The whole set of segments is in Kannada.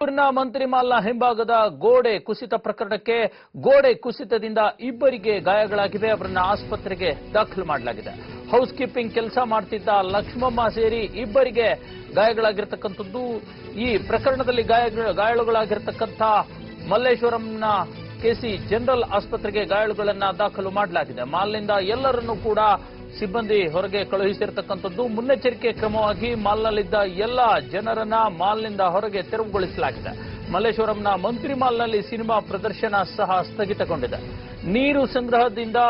ೂರಿನ ಮಂತ್ರಿ ಮಾಲ್ನ ಹಿಂಭಾಗದ ಗೋಡೆ ಕುಸಿತ ಪ್ರಕರಣಕ್ಕೆ ಗೋಡೆ ಕುಸಿತದಿಂದ ಇಬ್ಬರಿಗೆ ಗಾಯಗಳಾಗಿವೆ. ಅವರನ್ನ ಆಸ್ಪತ್ರೆಗೆ ದಾಖಲು ಮಾಡಲಾಗಿದೆ. ಹೌಸ್ ಕೀಪಿಂಗ್ ಕೆಲಸ ಮಾಡ್ತಿದ್ದ ಲಕ್ಷ್ಮಮ್ಮ ಸೇರಿ ಇಬ್ಬರಿಗೆ ಗಾಯಗಳಾಗಿರ್ತಕ್ಕಂಥದ್ದು. ಈ ಪ್ರಕರಣದಲ್ಲಿ ಗಾಯಾಳುಗಳಾಗಿರ್ತಕ್ಕಂಥ ಮಲ್ಲೇಶ್ವರಂನ ಕೆಸಿ ಜನರಲ್ ಆಸ್ಪತ್ರೆಗೆ ಗಾಯಾಳುಗಳನ್ನ ದಾಖಲು ಮಾಡಲಾಗಿದೆ. ಮಾಲ್ನಿಂದ ಎಲ್ಲರನ್ನೂ ಕೂಡ ಸಿಬ್ಬಂದಿ ಹೊರಗೆ ಕಳುಹಿಸಿರ್ತಕ್ಕಂಥದ್ದು. ಮುನ್ನೆಚ್ಚರಿಕೆ ಕ್ರಮವಾಗಿ ಮಾಲ್ನಲ್ಲಿದ್ದ ಎಲ್ಲ ಜನರನ್ನ ಮಾಲ್ನಿಂದ ಹೊರಗೆ ತೆರವುಗೊಳಿಸಲಾಗಿದೆ. ಮಲ್ಲೇಶ್ವರಂನ ಮಂತ್ರಿ ಮಾಲ್ನಲ್ಲಿ ಸಿನಿಮಾ ಪ್ರದರ್ಶನ ಸಹ ಸ್ಥಗಿತಗೊಂಡಿದೆ. ನೀರು ಸಂಗ್ರಹದಿಂದ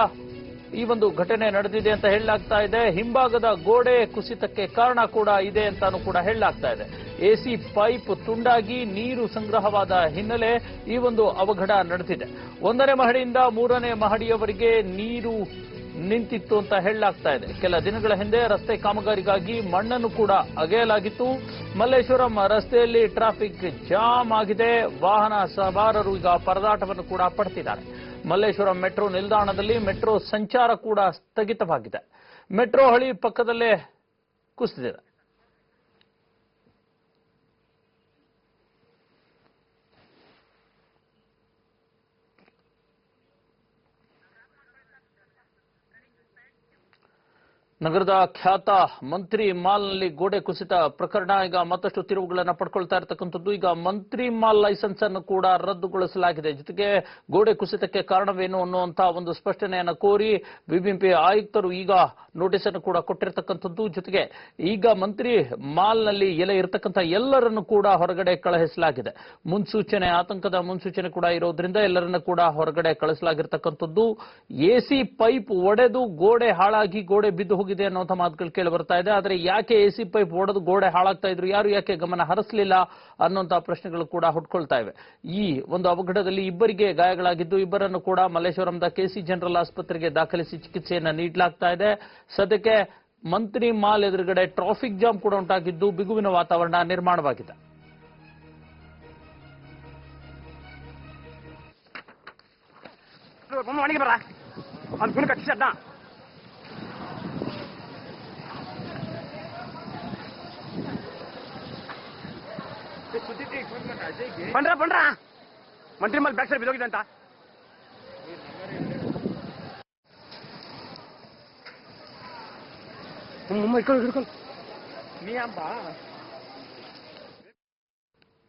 ಈ ಒಂದು ಘಟನೆ ನಡೆದಿದೆ ಅಂತ ಹೇಳಲಾಗ್ತಾ ಇದೆ. ಹಿಂಭಾಗದ ಗೋಡೆ ಕುಸಿತಕ್ಕೆ ಕಾರಣ ಕೂಡ ಇದೆ ಅಂತಾನೂ ಕೂಡ ಹೇಳಲಾಗ್ತಾ ಇದೆ. ಎಸಿ ಪೈಪ್ ತುಂಡಾಗಿ ನೀರು ಸಂಗ್ರಹವಾದ ಹಿನ್ನೆಲೆ ಈ ಒಂದು ಅವಘಡ ನಡೆದಿದೆ. 1ನೇ ಮಹಡಿಯಿಂದ 3ನೇ ಮಹಡಿಯವರೆಗೆ ನೀರು ನಿಂತಿತ್ತು ಅಂತ ಹೇಳಲಾಗ್ತಾ ಇದೆ. ಕೆಲ ದಿನಗಳ ಹಿಂದೆ ರಸ್ತೆ ಕಾಮಗಾರಿಗಾಗಿ ಮಣ್ಣನ್ನು ಕೂಡ ಅಗೆಯಲಾಗಿತ್ತು. ಮಲ್ಲೇಶ್ವರಂ ರಸ್ತೆಯಲ್ಲಿ ಟ್ರಾಫಿಕ್ ಜಾಮ್ ಆಗಿದೆ. ವಾಹನ ಸವಾರರು ಈಗ ಪರದಾಟವನ್ನು ಕೂಡ ಪಡ್ತಿದ್ದಾರೆ. ಮಲ್ಲೇಶ್ವರಂ ಮೆಟ್ರೋ ನಿಲ್ದಾಣದಲ್ಲಿ ಮೆಟ್ರೋ ಸಂಚಾರ ಕೂಡ ಸ್ಥಗಿತವಾಗಿದೆ. ಮೆಟ್ರೋ ಹಳಿ ಪಕ್ಕದಲ್ಲೇ ಕುಸಿದಿದೆ. ನಗರದ ಖ್ಯಾತ ಮಂತ್ರಿ ಮಾಲ್ನಲ್ಲಿ ಗೋಡೆ ಕುಸಿತ ಪ್ರಕರಣ ಈಗ ಮತ್ತಷ್ಟು ತಿರುವುಗಳನ್ನು ಪಡ್ಕೊಳ್ತಾ ಇರತಕ್ಕಂಥದ್ದು. ಈಗ ಮಂತ್ರಿ ಮಾಲ್ ಲೈಸೆನ್ಸ್ ಅನ್ನು ಕೂಡ ರದ್ದುಗೊಳಿಸಲಾಗಿದೆ. ಜೊತೆಗೆ ಗೋಡೆ ಕುಸಿತಕ್ಕೆ ಕಾರಣವೇನು ಅನ್ನುವಂತಹ ಒಂದು ಸ್ಪಷ್ಟನೆಯನ್ನು ಕೋರಿ ಬಿಬಿಎಂಪಿ ಆಯುಕ್ತರು ಈಗ ನೋಟಿಸ್ ಅನ್ನು ಕೂಡ ಕೊಟ್ಟಿರತಕ್ಕಂಥದ್ದು. ಜೊತೆಗೆ ಈಗ ಮಂತ್ರಿ ಮಾಲ್ನಲ್ಲಿ ಇರತಕ್ಕಂಥ ಎಲ್ಲರನ್ನು ಕೂಡ ಹೊರಗಡೆ ಕಳುಹಿಸಲಾಗಿದೆ. ಮುನ್ಸೂಚನೆ, ಆತಂಕದ ಮುನ್ಸೂಚನೆ ಕೂಡ ಇರೋದ್ರಿಂದ ಎಲ್ಲರನ್ನು ಕೂಡ ಹೊರಗಡೆ ಕಳಿಸಲಾಗಿರ್ತಕ್ಕಂಥದ್ದು. ಎಸಿ ಪೈಪ್ ಒಡೆದು ಗೋಡೆ ಹಾಳಾಗಿ ಗೋಡೆ ಬಿದ್ದು ಹೋಗಿದೆ ಅನ್ನುವಂಥ ಮಾತುಗಳು ಕೇಳಿ ಬರ್ತಾ ಇದೆ. ಆದರೆ ಯಾಕೆ ಎಸಿ ಪೈಪ್ ಒಡೆದು ಗೋಡೆ ಹಾಳಾಗ್ತಾ ಇದ್ರು, ಯಾರು ಯಾಕೆ ಗಮನ ಹರಿಸಲಿಲ್ಲ ಅನ್ನುವಂತಹ ಪ್ರಶ್ನೆಗಳು ಕೂಡ ಹುಟ್ಕೊಳ್ತಾ ಇವೆ. ಈ ಒಂದು ಅವಘಡದಲ್ಲಿ ಇಬ್ಬರಿಗೆ ಗಾಯಗಳಾಗಿದ್ದು ಇಬ್ಬರನ್ನು ಕೂಡ ಮಲ್ಲೇಶ್ವರಂದ ಕೆಸಿ ಜನರಲ್ ಆಸ್ಪತ್ರೆಗೆ ದಾಖಲಿಸಿ ಚಿಕಿತ್ಸೆಯನ್ನು ನೀಡಲಾಗ್ತಾ ಇದೆ. ಸದ್ಯಕ್ಕೆ ಮಂತ್ರಿ ಮಾಲ್ ಎದುರುಗಡೆ ಟ್ರಾಫಿಕ್ ಜಾಮ್ ಕೂಡ ಉಂಟಾಗಿದ್ದು ಬಿಗುವಿನ ವಾತಾವರಣ ನಿರ್ಮಾಣವಾಗಿದೆ. ಬಂಡ್ರ ಮಂತ್ರಿ ಮಾಲ್ ಬ್ಯಾಕ್ ಸೈಡ್ ಬಿದ್ದೋಗಿದೆ ಅಂತ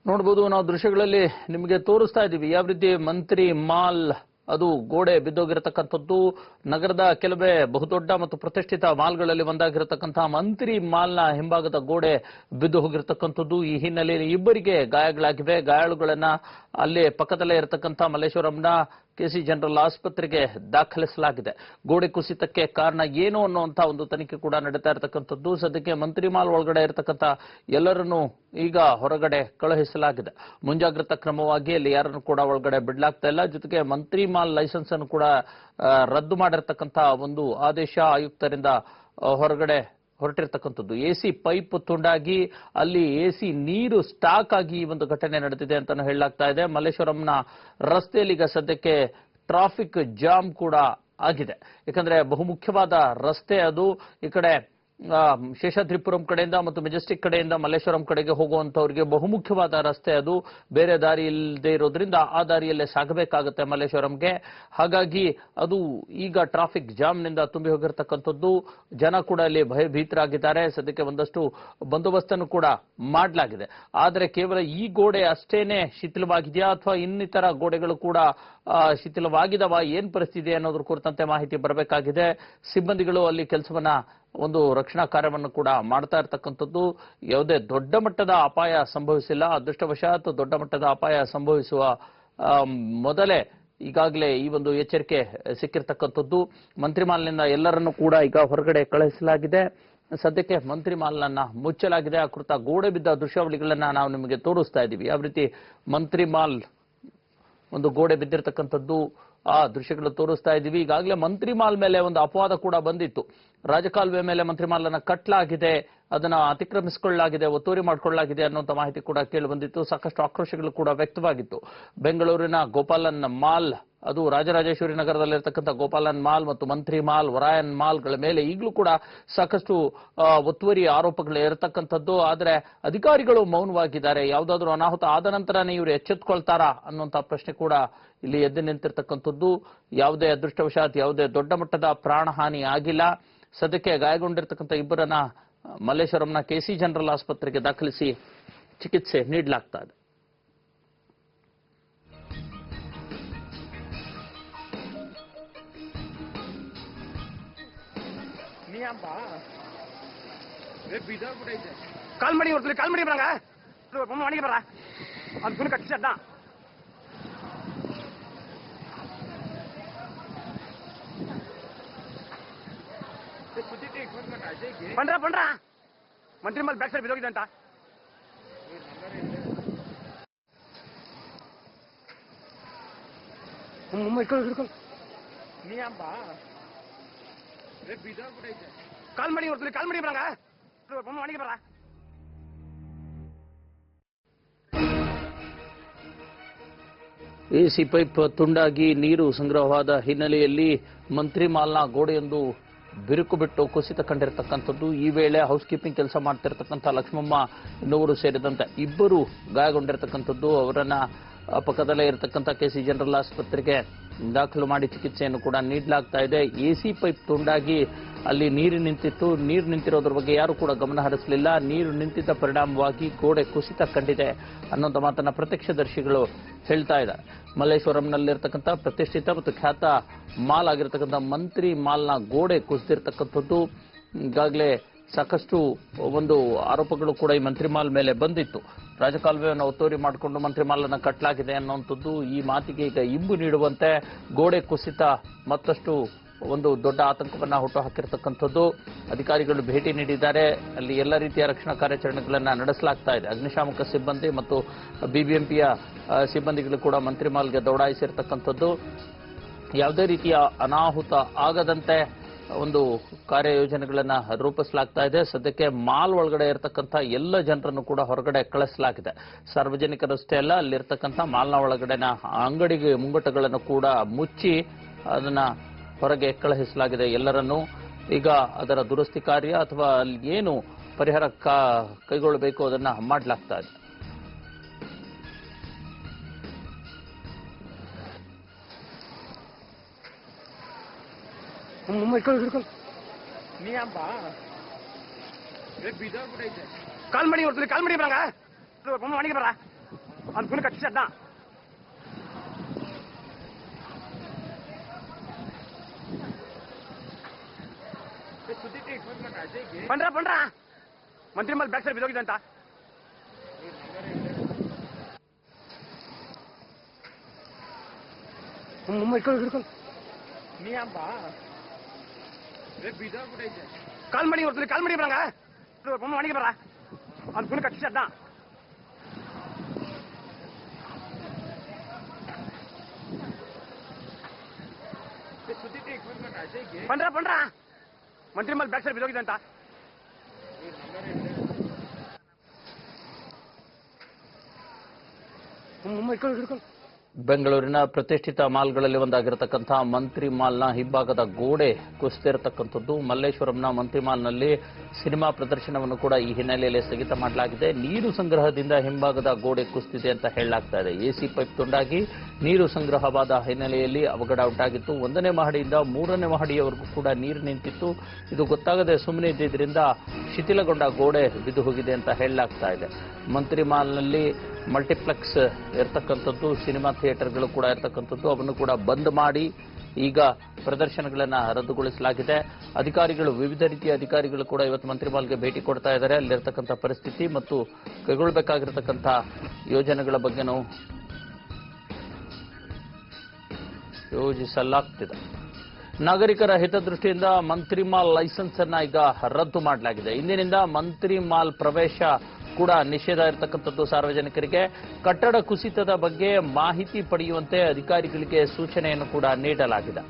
ನೋಡಬಹುದು. ನಾವು ದೃಶ್ಯಗಳಲ್ಲಿ ನಿಮಗೆ ತೋರಿಸ್ತಾ ಇದ್ದೀವಿ ಯಾವ ರೀತಿ ಮಂತ್ರಿ ಮಾಲ್ ಅದು ಗೋಡೆ ಬಿದ್ದೋಗಿರತಕ್ಕಂಥದ್ದು. ನಗರದ ಕೆಲವೇ ಬಹುದೊಡ್ಡ ಮತ್ತು ಪ್ರತಿಷ್ಠಿತ ಮಾಲ್ಗಳಲ್ಲಿ ಒಂದಾಗಿರತಕ್ಕಂತಹ ಮಂತ್ರಿ ಮಾಲ್ನ ಹಿಂಭಾಗದ ಗೋಡೆ ಬಿದ್ದು ಹೋಗಿರತಕ್ಕಂಥದ್ದು. ಈ ಹಿನ್ನೆಲೆಯಲ್ಲಿ ಇಬ್ಬರಿಗೆ ಗಾಯಗಳಾಗಿವೆ. ಗಾಯಾಳುಗಳನ್ನ ಅಲ್ಲೇ ಪಕ್ಕದಲ್ಲೇ ಇರತಕ್ಕಂಥ ಮಲ್ಲೇಶ್ವರಂನ ಕೆಸಿ ಜನರಲ್ ಆಸ್ಪತ್ರೆಗೆ ದಾಖಲಿಸಲಾಗಿದೆ. ಗೋಡೆ ಕುಸಿತಕ್ಕೆ ಕಾರಣ ಏನು ಅನ್ನುವಂಥ ಒಂದು ತನಿಖೆ ಕೂಡ ನಡೀತಾ ಇರತಕ್ಕಂಥದ್ದು. ಸದ್ಯಕ್ಕೆ ಮಂತ್ರಿ ಮಾಲ್ ಒಳಗಡೆ ಇರತಕ್ಕಂಥ ಎಲ್ಲರನ್ನೂ ಈಗ ಹೊರಗಡೆ ಕಳುಹಿಸಲಾಗಿದೆ. ಮುಂಜಾಗ್ರತಾ ಕ್ರಮವಾಗಿ ಅಲ್ಲಿ ಯಾರನ್ನು ಕೂಡ ಒಳಗಡೆ ಬಿಡಲಾಗ್ತಾ ಇಲ್ಲ. ಜೊತೆಗೆ ಮಂತ್ರಿ ಮಾಲ್ ಲೈಸೆನ್ಸ್ ಅನ್ನು ಕೂಡ ರದ್ದು ಮಾಡಿರ್ತಕ್ಕಂಥ ಒಂದು ಆದೇಶ ಆಯುಕ್ತರಿಂದ ಹೊರಟಿರ್ತಕ್ಕಂಥದ್ದು. ಎಸಿ ಪೈಪ್ ತುಂಡಾಗಿ ಅಲ್ಲಿ ಎಸಿ ನೀರು ಸ್ಟಾಕ್ ಆಗಿ ಈ ಒಂದು ಘಟನೆ ನಡೆದಿದೆ ಅಂತಾನು ಹೇಳಲಾಗ್ತಾ ಇದೆ. ಮಲ್ಲೇಶ್ವರಂನ ರಸ್ತೆಯಲ್ಲಿ ಈಗ ಸದ್ಯಕ್ಕೆ ಟ್ರಾಫಿಕ್ ಜಾಮ್ ಕೂಡ ಆಗಿದೆ. ಯಾಕಂದ್ರೆ ಬಹುಮುಖ್ಯವಾದ ರಸ್ತೆ ಅದು. ಈ ಕಡೆ ಶೇಷಾದ್ರಿಪುರಂ ಕಡೆಯಿಂದ ಮತ್ತು ಮೆಜೆಸ್ಟಿಕ್ ಕಡೆಯಿಂದ ಮಲ್ಲೇಶ್ವರಂ ಕಡೆಗೆ ಹೋಗುವಂತವರಿಗೆ ಬಹುಮುಖ್ಯವಾದ ರಸ್ತೆ ಅದು. ಬೇರೆ ದಾರಿ ಇಲ್ಲದೆ ಇರೋದ್ರಿಂದ ಆ ದಾರಿಯಲ್ಲೇ ಸಾಗಬೇಕಾಗುತ್ತೆ ಮಲ್ಲೇಶ್ವರಂಗೆ. ಹಾಗಾಗಿ ಅದು ಈಗ ಟ್ರಾಫಿಕ್ ಜಾಮ್ನಿಂದ ತುಂಬಿ ಹೋಗಿರ್ತಕ್ಕಂಥದ್ದು. ಜನ ಕೂಡ ಅಲ್ಲಿ ಭಯಭೀತರಾಗಿದ್ದಾರೆ. ಸದ್ಯಕ್ಕೆ ಒಂದಷ್ಟು ಬಂದೋಬಸ್ತನ್ನು ಕೂಡ ಮಾಡಲಾಗಿದೆ. ಆದರೆ ಕೇವಲ ಈ ಗೋಡೆ ಅಷ್ಟೇನೆ ಶಿಥಿಲವಾಗಿದೆಯಾ ಅಥವಾ ಇನ್ನಿತರ ಗೋಡೆಗಳು ಕೂಡ ಶಿಥಿಲವಾಗಿದವ, ಏನ್ ಪರಿಸ್ಥಿತಿ ಅನ್ನೋದ್ರ ಕುರಿತಂತೆ ಮಾಹಿತಿ ಬರಬೇಕಾಗಿದೆ. ಸಿಬ್ಬಂದಿಗಳು ಅಲ್ಲಿ ಕೆಲಸವನ್ನ ಒಂದು ರಕ್ಷಣಾ ಕಾರ್ಯವನ್ನು ಕೂಡ ಮಾಡ್ತಾ ಇರತಕ್ಕಂಥದ್ದು. ಯಾವುದೇ ದೊಡ್ಡ ಮಟ್ಟದ ಅಪಾಯ ಸಂಭವಿಸಿಲ್ಲ. ಅದೃಷ್ಟವಶಾತ್ ದೊಡ್ಡ ಮಟ್ಟದ ಅಪಾಯ ಸಂಭವಿಸುವ ಮೊದಲೇ ಈಗಾಗಲೇ ಈ ಒಂದು ಎಚ್ಚರಿಕೆ ಸಿಕ್ಕಿರ್ತಕ್ಕಂಥದ್ದು. ಮಂತ್ರಿ ಮಾಲ್ನಿಂದ ಎಲ್ಲರನ್ನೂ ಕೂಡ ಈಗ ಹೊರಗಡೆ ಕಳುಹಿಸಲಾಗಿದೆ. ಸದ್ಯಕ್ಕೆ ಮಂತ್ರಿ ಮಾಲ್ನನ್ನ ಮುಚ್ಚಲಾಗಿದೆ. ಆ ಕುರಿತ ಗೋಡೆ ಬಿದ್ದ ದೃಶ್ಯಾವಳಿಗಳನ್ನ ನಾವು ನಿಮಗೆ ತೋರಿಸ್ತಾ ಇದ್ದೀವಿ. ಯಾವ ರೀತಿ ಮಂತ್ರಿ ಮಾಲ್ ಒಂದು ಗೋಡೆ ಬಿದ್ದಿರತಕ್ಕಂಥದ್ದು ಆ ದೃಶ್ಯಗಳು ತೋರಿಸ್ತಾ ಇದ್ದೀವಿ. ಈಗಾಗಲೇ ಮಂತ್ರಿ ಮಾಲ್ ಮೇಲೆ ಒಂದು ಅಪವಾದ ಕೂಡ ಬಂದಿತ್ತು. ರಾಜಕಾಲುವೆ ಮೇಲೆ ಮಂತ್ರಿ ಮಾಲ್ ಅನ್ನ ಕಟ್ಟಲಾಗಿದೆ, ಅದನ್ನ ಅತಿಕ್ರಮಿಸಿಕೊಳ್ಳಲಾಗಿದೆ, ಒತ್ತುವರಿ ಮಾಡಿಕೊಳ್ಳಲಾಗಿದೆ ಅನ್ನುವಂಥ ಮಾಹಿತಿ ಕೂಡ ಕೇಳಿ ಬಂದಿತ್ತು. ಸಾಕಷ್ಟು ಆಕ್ರೋಶಗಳು ಕೂಡ ವ್ಯಕ್ತವಾಗಿತ್ತು. ಬೆಂಗಳೂರಿನ ಗೋಪಾಲನ್ ಮಾಲ್ ಅದು ರಾಜರಾಜೇಶ್ವರಿ ನಗರದಲ್ಲಿರ್ತಕ್ಕಂಥ ಗೋಪಾಲನ್ ಮಾಲ್ ಮತ್ತು ಮಂತ್ರಿ ಮಾಲ್, ವರಾಯನ್ ಮಾಲ್ಗಳ ಮೇಲೆ ಈಗಲೂ ಕೂಡ ಸಾಕಷ್ಟು ಒತ್ತುವರಿ ಆರೋಪಗಳು ಇರತಕ್ಕಂಥದ್ದು. ಆದರೆ ಅಧಿಕಾರಿಗಳು ಮೌನವಾಗಿದ್ದಾರೆ. ಯಾವುದಾದ್ರೂ ಅನಾಹುತ ಆದ ನಂತರನೇ ಇವರು ಎಚ್ಚೆತ್ತುಕೊಳ್ತಾರಾ ಅನ್ನುವಂಥ ಪ್ರಶ್ನೆ ಕೂಡ ಇಲ್ಲಿ ಎದ್ದು ನಿಂತಿರ್ತಕ್ಕಂಥದ್ದು. ಯಾವುದೇ ಅದೃಷ್ಟವಶಾತ್ ಯಾವುದೇ ದೊಡ್ಡ ಮಟ್ಟದ ಪ್ರಾಣಹಾನಿ ಆಗಿಲ್ಲ. ಸದ್ಯಕ್ಕೆ ಗಾಯಗೊಂಡಿರ್ತಕ್ಕಂಥ ಇಬ್ಬರನ್ನ ಮಲ್ಲೇಶ್ವರಂನ ಕೆಸಿ ಜನರಲ್ ಆಸ್ಪತ್ರೆಗೆ ದಾಖಲಿಸಿ ಚಿಕಿತ್ಸೆ ನೀಡಲಾಗ್ತಾ ಇದೆ. ಕಾಲ್ ಮಾಡಿ ಹೊರತು ಕಾಲ್ ಮಾಡಿ ಬರಂಗ ಮನೆಗೆ ಬರ ಅದು ಫುಲ್ ಕಟ್ಟಿಸಡ್ಡ ಪಂಡ್ರ ಮಂತ್ರಿ ಮಲ್ ಬ್ಯಾಕ್ ಸೈಡ್ ಬಿದ್ದೋಗಿದೆ ಅಂತ ಹಿಡ್ಕೊಂಡು ನೀ ಅಂಬ ಕಾಲ್ ಮಾಡಿ ಹೊರತು ಕಾಲ್ ಮಾಡಿ ಬರಂಗ ಮನೆಗೆ ಬರ ಎಸಿ ಪೈಪ್ ತುಂಡಾಗಿ ನೀರು ಸಂಗ್ರಹವಾದ ಹಿನ್ನೆಲೆಯಲ್ಲಿ ಮಂತ್ರಿ ಮಾಲ್ನ ಗೋಡೆಯೊಂದು ಬಿರುಕು ಬಿಟ್ಟು ಕುಸಿತ ಕಂಡಿರತಕ್ಕಂಥದ್ದು. ಈ ವೇಳೆ ಹೌಸ್ ಕೀಪಿಂಗ್ ಕೆಲಸ ಮಾಡ್ತಿರ್ತಕ್ಕಂಥ ಲಕ್ಷ್ಮಮ್ಮ ಇನ್ನೊಬ್ಬರು ಸೇರಿದಂತೆ ಇಬ್ಬರು ಗಾಯಗೊಂಡಿರತಕ್ಕಂಥದ್ದು. ಅವರನ್ನ ಪಕ್ಕದಲ್ಲೇ ಇರತಕ್ಕಂಥ ಕೆಸಿ ಜನರಲ್ ಆಸ್ಪತ್ರೆಗೆ ದಾಖಲು ಮಾಡಿ ಚಿಕಿತ್ಸೆಯನ್ನು ಕೂಡ ನೀಡಲಾಗ್ತಾ ಇದೆ. ಎಸಿ ಪೈಪ್ ತುಂಡಾಗಿ ಅಲ್ಲಿ ನೀರು ನಿಂತಿತ್ತು. ನೀರು ನಿಂತಿರೋದ್ರ ಬಗ್ಗೆ ಯಾರು ಕೂಡ ಗಮನ ಹರಿಸಲಿಲ್ಲ. ನೀರು ನಿಂತಿದ್ದ ಪರಿಣಾಮವಾಗಿ ಗೋಡೆ ಕುಸಿತ ಕಂಡಿದೆ ಅನ್ನೋಂಥ ಮಾತನ್ನ ಪ್ರತ್ಯಕ್ಷದರ್ಶಿಗಳು ಹೇಳ್ತಾ ಇದ್ದಾರೆ. ಮಲ್ಲೇಶ್ವರಂನಲ್ಲಿರ್ತಕ್ಕಂಥ ಪ್ರತಿಷ್ಠಿತ ಮತ್ತು ಖ್ಯಾತ ಮಾಲ್ ಆಗಿರ್ತಕ್ಕಂಥ ಮಂತ್ರಿ ಮಾಲ್ನ ಗೋಡೆ ಕುಸಿದಿರ್ತಕ್ಕಂಥದ್ದು. ಈಗಾಗಲೇ ಸಾಕಷ್ಟು ಒಂದು ಆರೋಪಗಳು ಕೂಡ ಈ ಮಂತ್ರಿ ಮಾಲ್ ಮೇಲೆ ಬಂದಿತ್ತು. ರಾಜಕಾಲುವೆಯನ್ನು ಒತ್ತುವರಿ ಮಾಡಿಕೊಂಡು ಮಂತ್ರಿ ಮಾಲನ್ನು ಕಟ್ಟಲಾಗಿದೆ ಅನ್ನುವಂಥದ್ದು. ಈ ಮಾತಿಗೆ ಈಗ ಇಂಬು ನೀಡುವಂತೆ ಗೋಡೆ ಕುಸಿತ ಮತ್ತಷ್ಟು ಒಂದು ದೊಡ್ಡ ಆತಂಕವನ್ನು ಹುಟ್ಟುಹಾಕಿರ್ತಕ್ಕಂಥದ್ದು. ಅಧಿಕಾರಿಗಳು ಭೇಟಿ ನೀಡಿದ್ದಾರೆ. ಅಲ್ಲಿ ಎಲ್ಲ ರೀತಿಯ ರಕ್ಷಣಾ ಕಾರ್ಯಾಚರಣೆಗಳನ್ನು ನಡೆಸಲಾಗ್ತಾ ಇದೆ. ಅಗ್ನಿಶಾಮಕ ಸಿಬ್ಬಂದಿ ಮತ್ತು ಬಿಬಿಎಂಪಿಯ ಸಿಬ್ಬಂದಿಗಳು ಕೂಡ ಮಂತ್ರಿ ಮಾಲ್ಗೆ ದೌಡಾಯಿಸಿರ್ತಕ್ಕಂಥದ್ದು. ಯಾವುದೇ ರೀತಿಯ ಅನಾಹುತ ಆಗದಂತೆ ಒಂದು ಕಾರ್ಯಯೋಜನೆಗಳನ್ನು ರೂಪಿಸಲಾಗ್ತಾ ಇದೆ. ಸದ್ಯಕ್ಕೆ ಮಾಲ್ ಒಳಗಡೆ ಇರತಕ್ಕಂಥ ಎಲ್ಲ ಜನರನ್ನು ಕೂಡ ಹೊರಗಡೆ ಕಳಿಸಲಾಗಿದೆ. ಸಾರ್ವಜನಿಕರಷ್ಟೇ ಅಲ್ಲ, ಅಲ್ಲಿರ್ತಕ್ಕಂಥ ಮಾಲ್ನ ಒಳಗಡೆನ ಅಂಗಡಿಗೆ ಮುಂಗಟ್ಟುಗಳನ್ನು ಕೂಡ ಮುಚ್ಚಿ ಅದನ್ನ ಹೊರಗೆ ಕಳುಹಿಸಲಾಗಿದೆ ಎಲ್ಲರನ್ನೂ. ಈಗ ಅದರ ದುರಸ್ತಿ ಕಾರ್ಯ ಅಥವಾ ಅಲ್ಲಿ ಏನು ಪರಿಹಾರ ಕೈಗೊಳ್ಳಬೇಕು ಅದನ್ನ ಮಾಡಲಾಗ್ತಾ ಇದೆ. ನೀ ಅಂಬ ಕಾಲ್ ಮಾಡಿ ಹೊರತು ಕಾಲ್ ಮಾಡಿ ಬರಂಗ ಮನೆಗೆ ಬರ ಅದು ಫುಲ್ ಕಟ್ಟಿಸಡ್ಡ ಪಂಡ್ರ ಮಂತ್ರಿ ಮಲ್ ಬ್ಯಾಕ್ ಸೈಡ್ ಬಿದ್ದೋಗಿದೆ ಅಂತ ಹಿಡ್ಕೊಂಡು ನೀ ಅಂಬ ಕಾಲ್ ಮಾಡಿ ಹೊರತು ಕಾಲ್ ಮಾಡಿ ಬರಂಗ ಮನೆಗೆ ಬರ ಅದು ಫುಲ್ ಕಟ್ಟಿಸಡ್ಡ ಪಂಡ್ರ ಮಂತ್ರಿ ಮಲ್ ಬ್ಯಾಕ್ ಸೈಡ್ ಬಿದ್ದೋಗಿದೆ ಅಂತ ಹಿಡ್ಕೊಂಡು ಬೆಂಗಳೂರಿನ ಪ್ರತಿಷ್ಠಿತ ಮಾಲ್ಗಳಲ್ಲಿ ಒಂದಾಗಿರತಕ್ಕಂಥ ಮಂತ್ರಿ ಮಾಲ್ನ ಹಿಂಭಾಗದ ಗೋಡೆ ಕುಸಿದಿರತಕ್ಕಂಥದ್ದು. ಮಲ್ಲೇಶ್ವರಂನ ಮಂತ್ರಿ ಮಾಲ್ನಲ್ಲಿ ಸಿನಿಮಾ ಪ್ರದರ್ಶನವನ್ನು ಕೂಡ ಈ ಹಿನ್ನೆಲೆಯಲ್ಲಿ ಸ್ಥಗಿತ ಮಾಡಲಾಗಿದೆ. ನೀರು ಸಂಗ್ರಹದಿಂದ ಹಿಂಭಾಗದ ಗೋಡೆ ಕುಸಿದಿದೆ ಅಂತ ಹೇಳಲಾಗ್ತಾ ಇದೆ. ಎಸಿ ಪೈಪ್ ತುಂಡಾಗಿ ನೀರು ಸಂಗ್ರಹವಾದ ಹಿನ್ನೆಲೆಯಲ್ಲಿ ಅವಘಡ ಉಂಟಾಗಿತ್ತು. 1ನೇ ಮಹಡಿಯಿಂದ 3ನೇ ಮಹಡಿಯವರೆಗೂ ಕೂಡ ನೀರು ನಿಂತಿತ್ತು. ಇದು ಗೊತ್ತಾಗದೆ ಸುಮ್ಮನೆ ಇದ್ದಿದ್ದರಿಂದ ಶಿಥಿಲಗೊಂಡ ಗೋಡೆ ಬಿದ್ದು ಹೋಗಿದೆ ಅಂತ ಹೇಳಲಾಗ್ತಾ ಇದೆ. ಮಂತ್ರಿ ಮಾಲ್ನಲ್ಲಿ ಮಲ್ಟಿಪ್ಲೆಕ್ಸ್ ಇರ್ತಕ್ಕಂಥದ್ದು, ಸಿನಿಮಾ ಥಿಯೇಟರ್ಗಳು ಕೂಡ ಇರ್ತಕ್ಕಂಥದ್ದು, ಅವನ್ನು ಕೂಡ ಬಂದ್ ಮಾಡಿ ಈಗ ಪ್ರದರ್ಶನಗಳನ್ನು ರದ್ದುಗೊಳಿಸಲಾಗಿದೆ. ಅಧಿಕಾರಿಗಳು, ವಿವಿಧ ರೀತಿಯ ಅಧಿಕಾರಿಗಳು ಕೂಡ ಇವತ್ತು ಮಂತ್ರಿ ಮಾಲ್ಗೆ ಭೇಟಿ ಕೊಡ್ತಾ ಇದ್ದಾರೆ. ಅಲ್ಲಿರ್ತಕ್ಕಂಥ ಪರಿಸ್ಥಿತಿ ಮತ್ತು ಕೈಗೊಳ್ಳಬೇಕಾಗಿರತಕ್ಕಂಥ ಯೋಜನೆಗಳ ಬಗ್ಗೆನೂ ಯೋಜಿಸಲಾಗ್ತಿದೆ. ನಾಗರಿಕರ ಹಿತದೃಷ್ಟಿಯಿಂದ ಮಂತ್ರಿ ಮಾಲ್ ಲೈಸೆನ್ಸ್ ಅನ್ನ ಈಗ ರದ್ದು ಮಾಡಲಾಗಿದೆ. ಇಂದಿನಿಂದ ಮಂತ್ರಿ ಮಾಲ್ ಪ್ರವೇಶ ಕೂಡ ನಿಷೇಧ ಇರತಕ್ಕಂಥದ್ದು. ಸಾರ್ವಜನಿಕರಿಗೆ ಕಟ್ಟಡ ಕುಸಿತದ ಬಗ್ಗೆ ಮಾಹಿತಿ ಪಡೆಯುವಂತೆ ಅಧಿಕಾರಿಗಳಿಗೆ ಸೂಚನೆಯನ್ನು ಕೂಡ ನೀಡಲಾಗಿದೆ.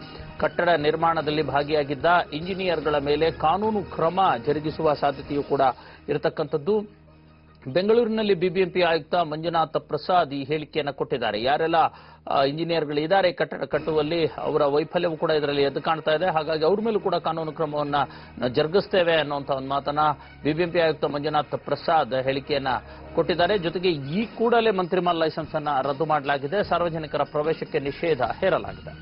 ಕಟ್ಟಡ ನಿರ್ಮಾಣದಲ್ಲಿ ಭಾಗಿಯಾಗಿದ್ದ ಇಂಜಿನಿಯರ್ಗಳ ಮೇಲೆ ಕಾನೂನು ಕ್ರಮ ಜರುಗಿಸುವ ಸಾಧ್ಯತೆಯೂ ಕೂಡ ಇರತಕ್ಕಂಥದ್ದು. ಬೆಂಗಳೂರಿನಲ್ಲಿ ಬಿಬಿಎಂಪಿ ಆಯುಕ್ತ ಮಂಜುನಾಥ್ ಪ್ರಸಾದ್ ಈ ಹೇಳಿಕೆಯನ್ನು ಕೊಟ್ಟಿದ್ದಾರೆ. ಯಾರೆಲ್ಲ ಇಂಜಿನಿಯರ್ಗಳು ಇದ್ದಾರೆ ಕಟ್ಟಡ ಕಟ್ಟುವಲ್ಲಿ ಅವರ ವೈಫಲ್ಯವೂ ಕೂಡ ಇದರಲ್ಲಿ ಎದ್ದು ಕಾಣ್ತಾ ಇದೆ. ಹಾಗಾಗಿ ಅವ್ರ ಮೇಲೂ ಕೂಡ ಕಾನೂನು ಕ್ರಮವನ್ನ ಜರುಗಿಸ್ತೇವೆ ಅನ್ನುವಂಥ ಒಂದು ಮಾತನ್ನ ಬಿಬಿಎಂಪಿ ಆಯುಕ್ತ ಮಂಜುನಾಥ್ ಪ್ರಸಾದ್ ಹೇಳಿಕೆಯನ್ನ ಕೊಟ್ಟಿದ್ದಾರೆ. ಜೊತೆಗೆ ಈ ಕೂಡಲೇ ಮಂತ್ರಿಮಾಲ್ ಲೈಸೆನ್ಸ್ ಅನ್ನ ರದ್ದು ಮಾಡಲಾಗಿದೆ. ಸಾರ್ವಜನಿಕರ ಪ್ರವೇಶಕ್ಕೆ ನಿಷೇಧ ಹೇರಲಾಗಿದೆ.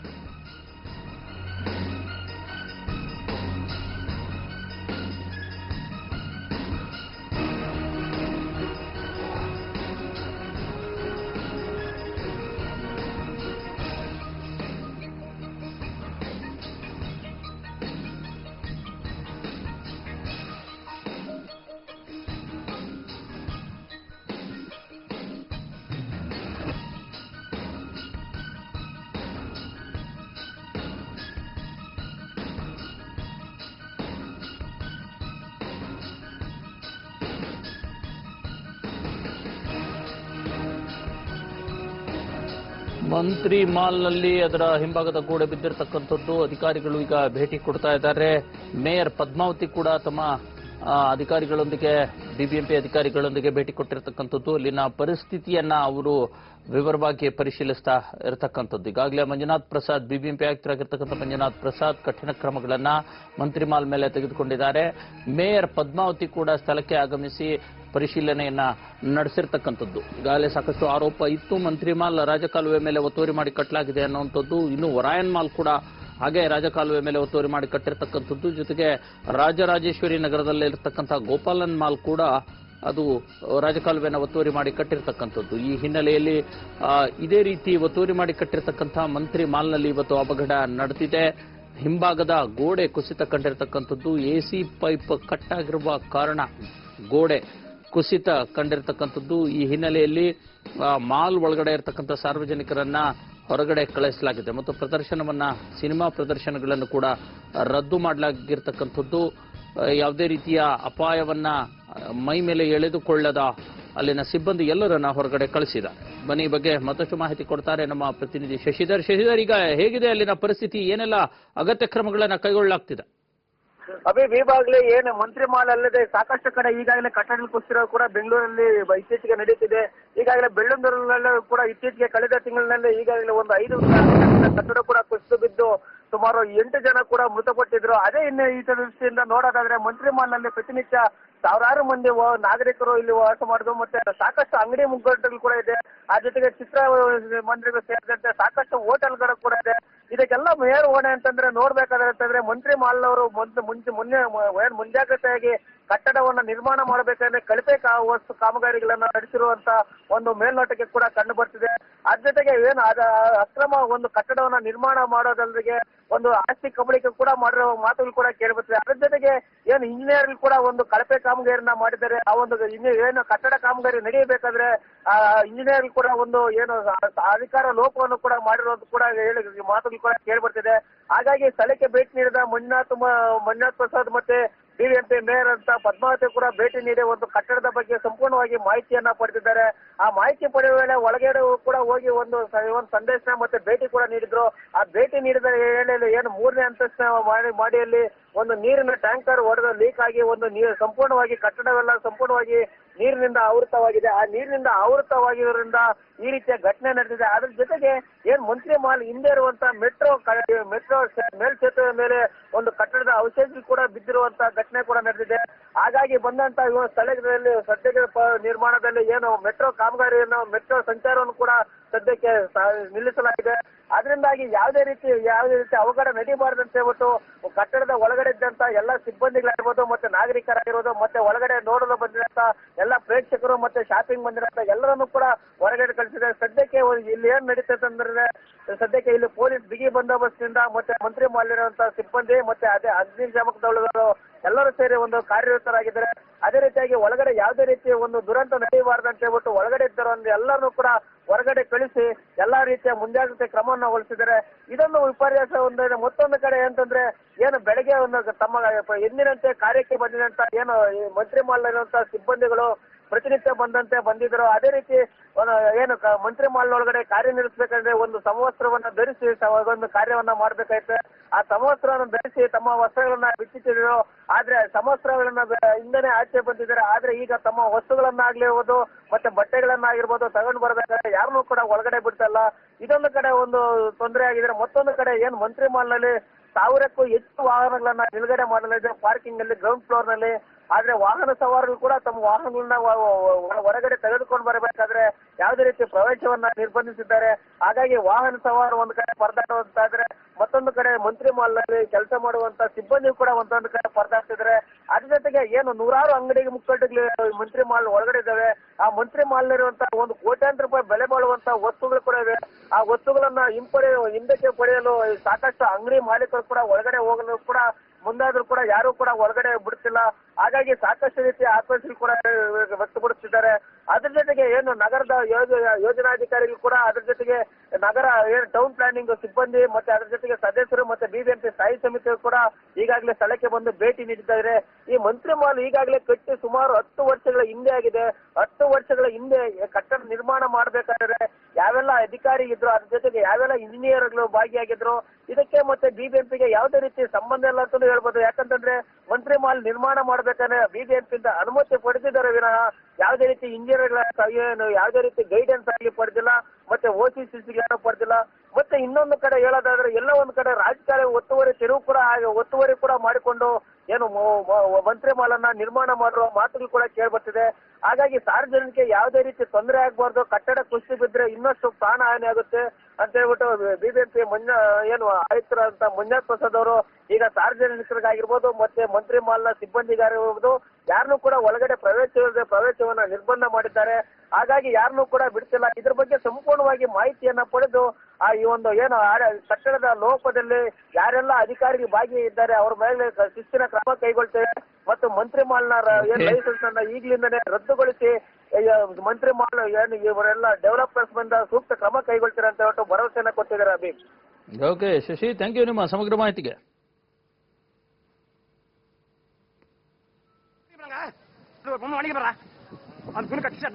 ಮಂತ್ರಿ ಮಾಲ್ನಲ್ಲಿ ಅದರ ಹಿಂಭಾಗದ ಗೋಡೆ ಬಿದ್ದಿರತಕ್ಕಂಥದ್ದು ಅಧಿಕಾರಿಗಳು ಈಗ ಭೇಟಿ ಕೊಡ್ತಾ ಇದ್ದಾರೆ. ಮೇಯರ್ ಪದ್ಮಾವತಿ ಕೂಡ ತಮ್ಮ ಅಧಿಕಾರಿಗಳೊಂದಿಗೆ ಬಿಬಿಎಂಪಿ ಅಧಿಕಾರಿಗಳೊಂದಿಗೆ ಭೇಟಿ ಕೊಟ್ಟಿರತಕ್ಕಂಥದ್ದು. ಅಲ್ಲಿನ ಪರಿಸ್ಥಿತಿಯನ್ನ ಅವರು ವಿವರವಾಗಿ ಪರಿಶೀಲಿಸ್ತಾ ಇರತಕ್ಕಂಥದ್ದು. ಈಗಾಗಲೇ ಮಂಜುನಾಥ್ ಪ್ರಸಾದ್ ಬಿಬಿಎಂಪಿ ಆಯುಕ್ತರಾಗಿರ್ತಕ್ಕಂಥ ಮಂಜುನಾಥ್ ಪ್ರಸಾದ್ ಕಠಿಣ ಕ್ರಮಗಳನ್ನ ಮಂತ್ರಿ ಮಾಲ್ ಮೇಲೆ ತೆಗೆದುಕೊಂಡಿದ್ದಾರೆ. ಮೇಯರ್ ಪದ್ಮಾವತಿ ಕೂಡ ಸ್ಥಳಕ್ಕೆ ಆಗಮಿಸಿ ಪರಿಶೀಲನೆಯನ್ನ ನಡೆಸಿರ್ತಕ್ಕಂಥದ್ದು. ಈಗಾಗಲೇ ಸಾಕಷ್ಟು ಆರೋಪ ಇತ್ತು. ಮಂತ್ರಿ ಮಾಲ್ ರಾಜಕಾಲುವೆ ಮೇಲೆ ಒತ್ತುವರಿ ಮಾಡಿ ಕಟ್ಟಲಾಗಿದೆ ಅನ್ನುವಂಥದ್ದು. ಇನ್ನು ಒರಾಯನ್ ಮಾಲ್ ಕೂಡ ಹಾಗೆ ರಾಜಕಾಲುವೆ ಮೇಲೆ ಒತ್ತುವರಿ ಮಾಡಿ ಕಟ್ಟಿರ್ತಕ್ಕಂಥದ್ದು. ಜೊತೆಗೆ ರಾಜರಾಜೇಶ್ವರಿ ನಗರದಲ್ಲಿರ್ತಕ್ಕಂಥ ಗೋಪಾಲನ್ ಮಾಲ್ ಕೂಡ ಅದು ರಾಜಕಾಲುವೆನ ಒತ್ತುವರಿ ಮಾಡಿ ಕಟ್ಟಿರ್ತಕ್ಕಂಥದ್ದು. ಈ ಹಿನ್ನೆಲೆಯಲ್ಲಿ ಇದೇ ರೀತಿ ಒತ್ತುವರಿ ಮಾಡಿ ಕಟ್ಟಿರ್ತಕ್ಕಂಥ ಮಂತ್ರಿ ಮಾಲ್ನಲ್ಲಿ ಇವತ್ತು ಅಪಘಾತ ನಡೆದಿದೆ. ಹಿಂಭಾಗದ ಗೋಡೆ ಕುಸಿತ ಕಂಡಿರ್ತಕ್ಕಂಥದ್ದು. ಎಸಿ ಪೈಪ್ ಕಟ್ಟಾಗಿರುವ ಕಾರಣ ಗೋಡೆ ಕುಸಿತ ಕಂಡಿರ್ತಕ್ಕಂಥದ್ದು. ಈ ಹಿನ್ನೆಲೆಯಲ್ಲಿ ಮಾಲ್ ಒಳಗಡೆ ಇರತಕ್ಕಂಥ ಸಾರ್ವಜನಿಕರನ್ನ ಹೊರಗಡೆ ಕಳಿಸಲಾಗಿದೆ ಮತ್ತು ಸಿನಿಮಾ ಪ್ರದರ್ಶನಗಳನ್ನು ಕೂಡ ರದ್ದು ಮಾಡಲಾಗಿರ್ತಕ್ಕಂಥದ್ದು. ಯಾವುದೇ ರೀತಿಯ ಅಪಾಯವನ್ನ ಮೈ ಮೇಲೆ ಎಳೆದುಕೊಳ್ಳದ ಅಲ್ಲಿನ ಸಿಬ್ಬಂದಿ ಎಲ್ಲರನ್ನ ಹೊರಗಡೆ ಕಳಿಸಿದ್ದಾರೆ. ಬನ್ನಿ ಈ ಬಗ್ಗೆ ಮತ್ತಷ್ಟು ಮಾಹಿತಿ ಕೊಡ್ತಾರೆ ನಮ್ಮ ಪ್ರತಿನಿಧಿ ಶಶಿಧರ್. ಈಗ ಹೇಗಿದೆ ಅಲ್ಲಿನ ಪರಿಸ್ಥಿತಿ? ಏನೆಲ್ಲ ಅಗತ್ಯ ಕ್ರಮಗಳನ್ನ ಕೈಗೊಳ್ಳಲಾಗ್ತಿದೆ? ಈಗಾಗಲೇ ಏನು ಮಂತ್ರಿ ಮಾಲ್ ಅಲ್ಲದೆ ಸಾಕಷ್ಟು ಕಡೆ ಈಗಾಗಲೇ ಕಟ್ಟಡ ಕುಸಿರೋ ಕೂಡ ಬೆಂಗಳೂರಲ್ಲಿ ಇತ್ತೀಚೆಗೆ ನಡೀತಿದೆ. ಈಗಾಗಲೇ ಬೆಳ್ಳಂದೂರಿನಲ್ಲೂ ಕೂಡ ಇತ್ತೀಚೆಗೆ ಕಳೆದ ತಿಂಗಳಿನಲ್ಲಿ ಈಗಾಗಲೇ ಒಂದು 5 ಕಟ್ಟಡ ಕೂಡ ಕುಸಿದು ಬಿದ್ದು ಸುಮಾರು 8 ಜನ ಕೂಡ ಮೃತಪಟ್ಟಿದ್ರು. ಅದೇ ಇನ್ನು ಈ ದೃಷ್ಟಿಯಿಂದ ನೋಡೋದಾದ್ರೆ ಮಂತ್ರಿ ಮಾಲ್ ನಲ್ಲಿ ಪ್ರತಿನಿತ್ಯ ಸಾವಿರಾರು ಮಂದಿ ನಾಗರಿಕರು ಇಲ್ಲಿ ವಾಸ ಮಾಡುದು ಮತ್ತೆ ಸಾಕಷ್ಟು ಅಂಗಡಿ ಮುಗ್ಗಟ್ಟುಗಳು ಕೂಡ ಇದೆ. ಆ ಜೊತೆಗೆ ಚಿತ್ರ ಮಂದಿರಗಳು ಸೇರಿದಂತೆ ಸಾಕಷ್ಟು ಹೋಟೆಲ್ಗಳು ಕೂಡ ಇದೆ. ಇದಕ್ಕೆಲ್ಲ ಮೇಯರ್ ಹೊಣೆ ಅಂತಂದ್ರೆ ನೋಡ್ಬೇಕಾದ್ರೆ ಮಂತ್ರಿ ಮಾಲ್ ಅವರು ಮುಂಜಾಗ್ರತೆಯಾಗಿ ಕಟ್ಟಡವನ್ನ ನಿರ್ಮಾಣ ಮಾಡಬೇಕಂದ್ರೆ ಕಳಪೆ ವಸ್ತು ಕಾಮಗಾರಿಗಳನ್ನ ನಡೆಸಿರುವಂತ ಒಂದು ಮೇಲ್ನೋಟಕ್ಕೆ ಕೂಡ ಕಂಡು ಬರ್ತಿದೆ. ಅದ್ರ ಜೊತೆಗೆ ಏನು ಅಕ್ರಮ ಒಂದು ಕಟ್ಟಡವನ್ನ ನಿರ್ಮಾಣ ಮಾಡೋದಲ್ದಿಗೆ ಒಂದು ಆಸ್ತಿ ಕಬಳಿಕೆ ಕೂಡ ಮಾಡಿರೋ ಮಾತುಗಳು ಕೂಡ ಕೇಳಿಬರ್ತಿದೆ. ಅದ್ರ ಜೊತೆಗೆ ಏನು ಇಂಜಿನಿಯರ್ ಕೂಡ ಒಂದು ಕಳಪೆ ಕಾಮಗಾರಿಯನ್ನ ಮಾಡಿದ್ದಾರೆ. ಆ ಒಂದು ಏನು ಕಟ್ಟಡ ಕಾಮಗಾರಿ ನಡೆಯಬೇಕಾದ್ರೆ ಆ ಇಂಜಿನಿಯರ್ ಕೂಡ ಒಂದು ಏನು ಅಧಿಕಾರ ಲೋಪವನ್ನು ಕೂಡ ಮಾಡಿರೋದು ಕೂಡ ಹೇಳಿ ಮಾತುಗಳು ಕೂಡ ಕೇಳಿಬರ್ತಿದೆ. ಹಾಗಾಗಿ ಸ್ಥಳಕ್ಕೆ ಭೇಟಿ ನೀಡಿದ ಮಂಜುನಾಥ್ ಪ್ರಸಾದ್ ಮತ್ತೆ ಬಿಬಿಎಂಪಿ ಮೇಯರ್ ಅಂತ ಪದ್ಮಾವತಿ ಕೂಡ ಭೇಟಿ ನೀಡಿ ಒಂದು ಕಟ್ಟಡದ ಬಗ್ಗೆ ಸಂಪೂರ್ಣವಾಗಿ ಮಾಹಿತಿಯನ್ನ ಪಡೆದಿದ್ದಾರೆ. ಆ ಮಾಹಿತಿ ಪಡೆಯುವ ವೇಳೆ ಒಳಗಡೆ ಕೂಡ ಹೋಗಿ ಒಂದು ಸಂದೇಶ ಮತ್ತೆ ಭೇಟಿ ಕೂಡ ನೀಡಿದ್ರು. ಆ ಭೇಟಿ ನೀಡಿದ ವೇಳೆಯಲ್ಲಿ ಏನು 3ನೇ ಅಂತಸ್ತಿನ ಮಾಡಿಯಲ್ಲಿ ಒಂದು ನೀರಿನ ಟ್ಯಾಂಕರ್ ಒಡೆದು ಲೀಕ್ ಆಗಿ ಒಂದು ಸಂಪೂರ್ಣವಾಗಿ ಕಟ್ಟಡವೆಲ್ಲ ಸಂಪೂರ್ಣವಾಗಿ ನೀರಿನಿಂದ ಆವೃತವಾಗಿದೆ. ಆ ನೀರಿನಿಂದ ಆವೃತವಾಗಿರೋದ್ರಿಂದ ಈ ರೀತಿಯ ಘಟನೆ ನಡೆದಿದೆ. ಅದ್ರ ಜೊತೆಗೆ ಏನ್ ಮಂತ್ರಿ ಮಾಲ್ ಹಿಂದೆ ಇರುವಂತ ಮೆಟ್ರೋ ಮೇಲ್ಸೇತುವೆ ಮೇಲೆ ಒಂದು ಕಟ್ಟಡದ ಅವಶೇಷ ಕೂಡ ಬಿದ್ದಿರುವಂತ ಘಟನೆ ಕೂಡ ನಡೆದಿದೆ. ಹಾಗಾಗಿ ಬಂದಂತ ಸ್ಥಳದಲ್ಲಿ ಸದ್ಯಕ್ಕೆ ನಿರ್ಮಾಣದಲ್ಲಿ ಏನು ಮೆಟ್ರೋ ಕಾಮಗಾರಿಯನ್ನು ಮೆಟ್ರೋ ಸಂಚಾರವನ್ನು ಕೂಡ ಸದ್ಯಕ್ಕೆ ನಿಲ್ಲಿಸಲಾಗಿದೆ. ಅದರಿಂದಾಗಿ ಯಾವುದೇ ರೀತಿ ಅವಘಡ ನಡೀಬಾರದಂತ ಹೇಳ್ಬಿಟ್ಟು ಕಟ್ಟಡದ ಒಳಗಡೆ ಇದ್ದಂತ ಎಲ್ಲ ಸಿಬ್ಬಂದಿಗಳಾಗಿರ್ಬೋದು ಮತ್ತೆ ನಾಗರಿಕರಾಗಿರ್ಬೋದು ಮತ್ತೆ ಒಳಗಡೆ ನೋಡಲು ಬಂದಿರಂತ ಎಲ್ಲ ಪ್ರೇಕ್ಷಕರು ಮತ್ತೆ ಶಾಪಿಂಗ್ ಬಂದಿರಂತ ಎಲ್ಲರನ್ನು ಕೂಡ ಹೊರಗಡೆ ಕಳಿಸಿದೆ. ಸದ್ಯಕ್ಕೆ ಇಲ್ಲಿ ಏನ್ ನಡೀತದೆ ಅಂದ್ರೆ ಸದ್ಯಕ್ಕೆ ಇಲ್ಲಿ ಪೊಲೀಸ್ ಬಿಗಿ ಬಂದೋಬಸ್ತಿಂದ ಮತ್ತೆ ಮಂತ್ರಿ ಮಾಲಿರುವಂತ ಸಿಬ್ಬಂದಿ ಮತ್ತೆ ಅದೇ ಅಗ್ನಿಶಾಮಕ ದಳದವರು ಎಲ್ಲರೂ ಸೇರಿ ಒಂದು ಕಾರ್ಯರತರಾಗಿದ್ದಾರೆ. ಅದೇ ರೀತಿಯಾಗಿ ಒಳಗಡೆ ಯಾವುದೇ ರೀತಿ ಒಂದು ದುರಂತ ನಡೆಯಬಾರ್ದಂತ ಹೇಳ್ಬಿಟ್ಟು ಒಳಗಡೆ ಇದ್ದರು ಎಲ್ಲರನ್ನೂ ಕೂಡ ಹೊರಗಡೆ ಕಳಿಸಿ ಎಲ್ಲಾ ರೀತಿಯ ಮುಂಜಾಗ್ರತೆ ಕ್ರಮವನ್ನು ವಹಿಸಿದ್ದಾರೆ. ಇದೊಂದು ವಿಪರ್ಯಾಸ ಮತ್ತೊಂದು ಕಡೆ ಅಂತಂದ್ರೆ ಏನು ಬೆಳಗ್ಗೆ ಒಂದು ತಮ್ಮ ಎಂದಿನಂತೆ ಕಾರ್ಯಕ್ಕೆ ಬಂದಿದಂತ ಏನು ಮಂತ್ರಿ ಮಾಲ್ ಇರುವಂತ ಸಿಬ್ಬಂದಿಗಳು ಪ್ರತಿನಿತ್ಯ ಬಂದಂತೆ ಬಂದಿದ್ರು. ಅದೇ ರೀತಿ ಏನು ಮಂತ್ರಿ ಮಾಲ್ ಒಳಗಡೆ ಕಾರ್ಯನಿರ್ವಹಿಸಬೇಕಂದ್ರೆ ಒಂದು ಸಮವಸ್ತ್ರವನ್ನ ಧರಿಸಿ ಒಂದು ಕಾರ್ಯವನ್ನ ಮಾಡ್ಬೇಕಾಯ್ತೆ. ಆ ಸಮವಸ್ತ್ರವನ್ನು ಧರಿಸಿ ತಮ್ಮ ವಸ್ತ್ರಗಳನ್ನ ಬಿಚ್ಚಿಟ್ಟಿದ್ರು. ಆದ್ರೆ ಸಮವಸ್ತ್ರಗಳನ್ನ ಹಿಂದೆನೆ ಆಚೆ ಬಂದಿದ್ದಾರೆ. ಆದ್ರೆ ಈಗ ತಮ್ಮ ವಸ್ತುಗಳನ್ನಾಗ್ಲಿರ್ಬೋದು ಮತ್ತೆ ಬಟ್ಟೆಗಳನ್ನಾಗಿರ್ಬೋದು ತಗೊಂಡು ಬರ್ಬೇಕಾದ್ರೆ ಯಾರನ್ನೂ ಕೂಡ ಒಳಗಡೆ ಬಿಡ್ತಲ್ಲ. ಇದೊಂದು ಕಡೆ ಒಂದು ತೊಂದರೆ ಆಗಿದೆ. ಮತ್ತೊಂದು ಕಡೆ ಏನು ಮಂತ್ರಿ ಮಾಲ್ ನಲ್ಲಿ 1000ಕ್ಕೂ ಹೆಚ್ಚು ವಾಹನಗಳನ್ನ ನಿಲುಗಡೆ ಮಾಡಲಿದೆ ಪಾರ್ಕಿಂಗ್ ನಲ್ಲಿ, ಗ್ರೌಂಡ್ ಫ್ಲೋರ್ ನಲ್ಲಿ. ಆದ್ರೆ ವಾಹನ ಸವಾರರು ಕೂಡ ತಮ್ಮ ವಾಹನಗಳನ್ನ ಹೊರಗಡೆ ತೆಗೆದುಕೊಂಡು ಬರಬೇಕಾದ್ರೆ ಯಾವುದೇ ರೀತಿ ಪ್ರವೇಶವನ್ನ ನಿರ್ಬಂಧಿಸಿದ್ದಾರೆ. ಹಾಗಾಗಿ ವಾಹನ ಸವಾರರು ಒಂದು ಕಡೆ ಪರದಾಡುವಂತಾದ್ರೆ ಮತ್ತೊಂದು ಕಡೆ ಮಂತ್ರಿ ಮಾಲ್ ನಲ್ಲಿ ಕೆಲಸ ಮಾಡುವಂತ ಸಿಬ್ಬಂದಿ ಕೂಡ ಒಂದೊಂದು ಕಡೆ ಪರದಾಡ್ತಿದ್ದಾರೆ. ಅದ್ರ ಜೊತೆಗೆ ಏನು ನೂರಾರು ಅಂಗಡಿಗೆ ಮುಕ್ಕಟ್ಟುಗಳು ಮಂತ್ರಿ ಮಾಲ್ ಒಳಗಡೆ ಇದ್ದಾವೆ. ಆ ಮಂತ್ರಿ ಮಾಲ್ ಇರುವಂತಹ ಒಂದು ಕೋಟ್ಯಾಂತರ ರೂಪಾಯಿ ಬೆಲೆ ಬಾಳುವಂತ ವಸ್ತುಗಳು ಕೂಡ ಇವೆ. ಆ ವಸ್ತುಗಳನ್ನ ಹಿಂದಕ್ಕೆ ಪಡೆಯಲು ಸಾಕಷ್ಟು ಅಂಗಡಿ ಮಾಲೀಕರು ಕೂಡ ಒಳಗಡೆ ಹೋಗಲು ಕೂಡ ಮುಂದಾದ್ರೂ ಕೂಡ ಯಾರು ಕೂಡ ಒಳಗಡೆ ಬಿಡ್ತಿಲ್ಲ. ಹಾಗಾಗಿ ಸಾಕಷ್ಟು ರೀತಿಯ ಆಕ್ರೋಶ ಕೂಡ ವ್ಯಕ್ತಪಡಿಸುತ್ತಿದ್ದಾರೆ. ಅದ್ರ ಜೊತೆಗೆ ಏನು ನಗರದ ಯೋಜನಾಧಿಕಾರಿಗಳು ಕೂಡ ಅದ್ರ ಜೊತೆಗೆ ನಗರ ಏನು ಟೌನ್ ಪ್ಲಾನಿಂಗ್ ಸಿಬ್ಬಂದಿ ಮತ್ತೆ ಅದ್ರ ಜೊತೆಗೆ ಸದಸ್ಯರು ಮತ್ತೆ ಬಿಬಿಎಂಪಿ ಸ್ಥಾಯಿ ಸಮಿತಿಗಳು ಕೂಡ ಈಗಾಗಲೇ ಸ್ಥಳಕ್ಕೆ ಬಂದು ಭೇಟಿ ನೀಡಿದ್ದಾರೆ. ಈ ಮಂತ್ರಿ ಮಾಲ್ ಈಗಾಗಲೇ ಕಟ್ಟಿ ಸುಮಾರು 10 ವರ್ಷಗಳ ಹಿಂದೆ ಆಗಿದೆ. 10 ವರ್ಷಗಳ ಹಿಂದೆ ಕಟ್ಟಡ ನಿರ್ಮಾಣ ಮಾಡಬೇಕಾದ್ರೆ ಯಾವೆಲ್ಲ ಅಧಿಕಾರಿ ಇದ್ರು, ಅದ್ರ ಜೊತೆಗೆ ಯಾವೆಲ್ಲ ಇಂಜಿನಿಯರ್ಗಳು ಭಾಗಿಯಾಗಿದ್ರು, ಇದಕ್ಕೆ ಮತ್ತೆ ಬಿಬಿಎಂಪಿಗೆ ಯಾವುದೇ ರೀತಿ ಸಂಬಂಧ ಇಲ್ಲ ಅಂತ ಹೇಳ್ಬೋದು. ಯಾಕಂತಂದ್ರೆ ಮಂತ್ರಿ ಮಾಲ್ ನಿರ್ಮಾಣ ಮಾಡ್ಬೇಕಾದ್ರೆ ಬಿಬಿಎಂಪಿಯಿಂದ ಅನುಮತಿ ಪಡೆದಿದ್ದಾರೆ ವಿನಃ ಯಾವುದೇ ರೀತಿ ಇಂಜಿನಿಯರ್ಗಳ ಏನು ಯಾವುದೇ ರೀತಿ ಗೈಡೆನ್ಸ್ ಆಗಲಿ ಪಡೆದಿಲ್ಲ, ಮತ್ತೆ OCCಗೆ ಯಾರು ಪಡೆದಿಲ್ಲ. ಮತ್ತೆ ಇನ್ನೊಂದು ಕಡೆ ಹೇಳೋದಾದ್ರೆ ಎಲ್ಲ ಒಂದು ಕಡೆ ರಾಜಕಾರಣ ಒತ್ತುವರಿ ಕೂಡ ಮಾಡಿಕೊಂಡು ಏನು ಮಂತ್ರಿ ಮಾಲನ್ನ ನಿರ್ಮಾಣ ಮಾಡುವ ಮಾತುಗಳು ಕೂಡ ಕೇಳ್ಬರ್ತಿದೆ. ಹಾಗಾಗಿ ಸಾರ್ವಜನಿಕರಿಗೆ ಯಾವುದೇ ರೀತಿ ತೊಂದರೆ ಆಗಬಾರ್ದು, ಕಟ್ಟಡ ಕುಸಿದು ಬಿದ್ರೆ ಇನ್ನಷ್ಟು ಪ್ರಾಣ ಹಾನಿ ಆಗುತ್ತೆ ಅಂತ ಹೇಳ್ಬಿಟ್ಟು ಬಿಬಿಎಂಪಿ ಆಯುಕ್ತರಂತ ಮಂಜುನಾಥ್ ಪ್ರಸಾದ್ ಅವರು ಈಗ ಸಾರ್ವಜನಿಕರಿಗಾಗಿರ್ಬೋದು ಮತ್ತೆ ಮಂತ್ರಿ ಮಾಲ್ನ ಸಿಬ್ಬಂದಿಗಾಗಿರ್ಬೋದು ಯಾರನ್ನೂ ಕೂಡ ಒಳಗಡೆ ಪ್ರವೇಶವನ್ನ ನಿರ್ಬಂಧ ಮಾಡಿದ್ದಾರೆ. ಹಾಗಾಗಿ ಯಾರನ್ನೂ ಕೂಡ ಬಿಡ್ತಿಲ್ಲ. ಇದ್ರ ಬಗ್ಗೆ ಸಂಪೂರ್ಣವಾಗಿ ಮಾಹಿತಿಯನ್ನ ಪಡೆದು ಈ ಒಂದು ಕಟ್ಟಡದ ಲೋಪದಲ್ಲಿ ಯಾರೆಲ್ಲ ಅಧಿಕಾರಿಗಳು ಭಾಗಿಯಾಗಿದ್ದಾರೆ ಅವರ ಮೇಲೆ ಶಿಸ್ತಿನ ಕ್ರಮ ಕೈಗೊಳ್ತೇವೆ ಮತ್ತು ಮಂತ್ರಿ ಮಾಲ್ನ ಲೈಸೆನ್ಸ್ ಅನ್ನ ಈಗಲಿಂದನೇ ರದ್ದುಗೊಳಿಸಿ ಮಂತ್ರಿ ಮಾಲ್ ಇವರೆಲ್ಲ ಡೆವಲಪರ್ಸ್ ಬಂದ ಸೂಕ್ತ ಕ್ರಮ ಕೈಗೊಳ್ತಾರೆ ಅಂತ ಹೇಳ್ಬಿಟ್ಟು ಭರವಸೆಯನ್ನ ಕೊಟ್ಟಿದ್ದಾರೆ. Abhi. Okay Shashi, thank you ನಿಮ್ಮ ಸಮಗ್ರ ಮಾಹಿತಿಗೆ. ಮನೆಗೆ ಬರ ಅದು ಕಟ್ಟಿಸಿ